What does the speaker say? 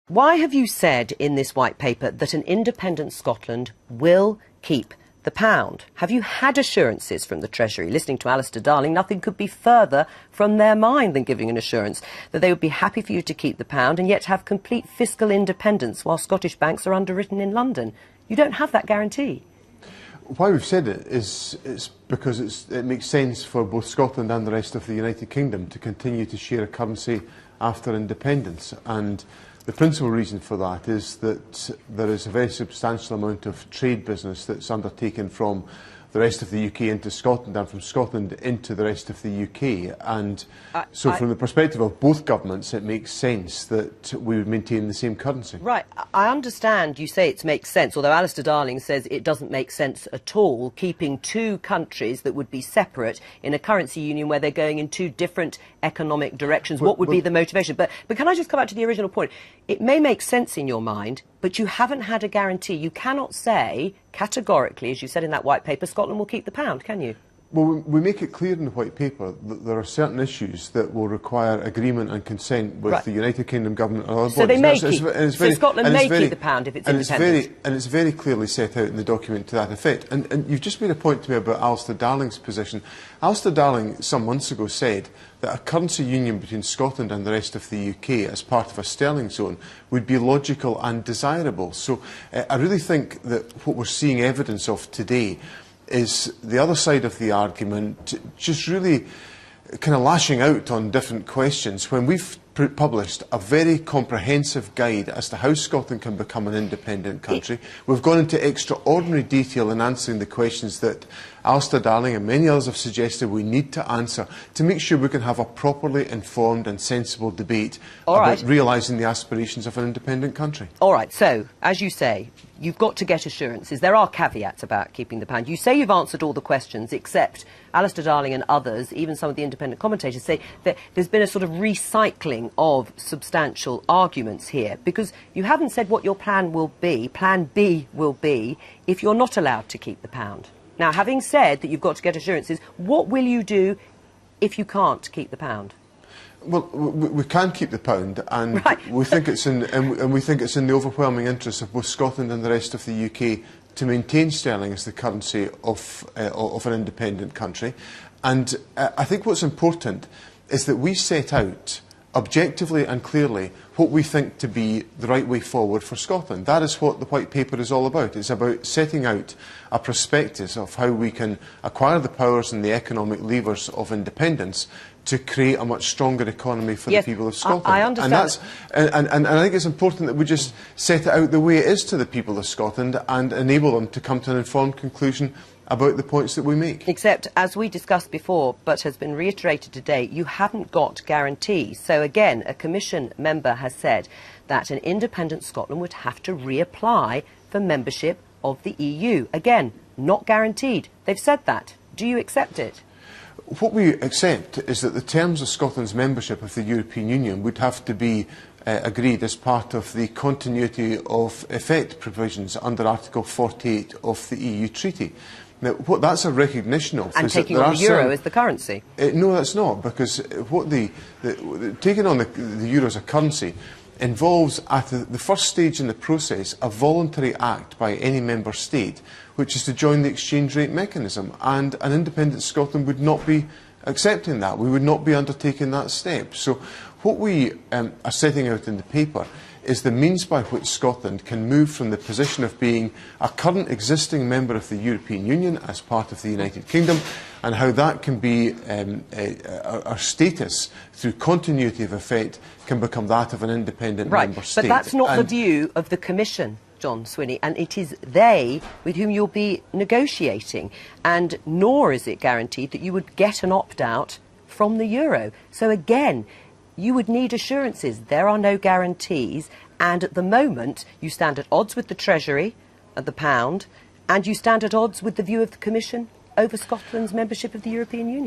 Why have you said in this white paper that an independent Scotland will keep the pound? Have you had assurances from the Treasury? Listening to Alistair Darling, nothing could be further from their mind than giving an assurance that they would be happy for you to keep the pound and yet have complete fiscal independence while Scottish banks are underwritten in London. You don't have that guarantee. Why we've said it is because it makes sense for both Scotland and the rest of the United Kingdom to continue to share a currency after independence. And the principal reason for that is that there is a very substantial amount of trade business that's undertaken from the rest of the UK into Scotland and from Scotland into the rest of the UK. And so from the perspective of both governments, it makes sense that we would maintain the same currency. Right. I understand you say it makes sense, although Alistair Darling says it doesn't make sense at all, keeping two countries that would be separate in a currency union where they're going in two different economic directions. What would be the motivation? But can I just come back to the original point? It may make sense in your mind, but you haven't had a guarantee. You cannot say categorically, as you said in that white paper, Scotland will keep the pound, can you? Well, we make it clear in the white paper that there are certain issues that will require agreement and consent with the United Kingdom government and other bodies. So they may keep, Scotland may keep the pound if it's independent. And it's very clearly set out in the document to that effect. And you've just made a point to me about Alistair Darling's position. Alistair Darling some months ago said that a currency union between Scotland and the rest of the UK as part of a sterling zone would be logical and desirable. So I really think that what we're seeing evidence of today is the other side of the argument just really kind of lashing out on different questions when we've published a very comprehensive guide as to how Scotland can become an independent country. We've gone into extraordinary detail in answering the questions that Alistair Darling and many others have suggested we need to answer to make sure we can have a properly informed and sensible debate about realising the aspirations of an independent country. All right, so, as you say, you've got to get assurances. There are caveats about keeping the pound. You say you've answered all the questions, except Alistair Darling and others, even some of the independent commentators, say that there's been a sort of recycling of substantial arguments here, because you haven't said what your plan will be, plan B will be, if you're not allowed to keep the pound. Now, having said that you've got to get assurances, what will you do if you can't keep the pound? Well, we can keep the pound, and we think it's in the overwhelming interest of both Scotland and the rest of the UK to maintain sterling as the currency of an independent country. And I think what's important is that we set out objectively and clearly what we think to be the right way forward for Scotland. That is what the white paper is all about. It's about setting out a prospectus of how we can acquire the powers and the economic levers of independence to create a much stronger economy for the people of Scotland. I understand. And I think it's important that we just set it out the way it is to the people of Scotland and enable them to come to an informed conclusion about the points that we make. Except, as we discussed before, but has been reiterated today, you haven't got guarantees. So again, a Commission member has said that an independent Scotland would have to reapply for membership of the EU. Again, not guaranteed. They've said that. Do you accept it? What we accept is that the terms of Scotland's membership of the European Union would have to be agreed as part of the continuity of effect provisions under Article 48 of the EU Treaty. Now, what that's a recognition of and is taking that on the euro as the currency. No, that's not, because what taking on the euro as a currency involves, at the first stage in the process, a voluntary act by any member state, which is to join the exchange rate mechanism. And an independent Scotland would not be accepting that. We would not be undertaking that step. So what we are setting out in the paper is the means by which Scotland can move from the position of being a current existing member of the European Union as part of the United Kingdom, and how that can be our status through continuity of effect can become that of an independent member state. But that's not the view of the Commission, John Swinney, and it is they with whom you'll be negotiating, and nor is it guaranteed that you would get an opt-out from the euro. So again, you would need assurances. There are no guarantees, and at the moment you stand at odds with the Treasury and the pound, and you stand at odds with the view of the Commission over Scotland's membership of the European Union.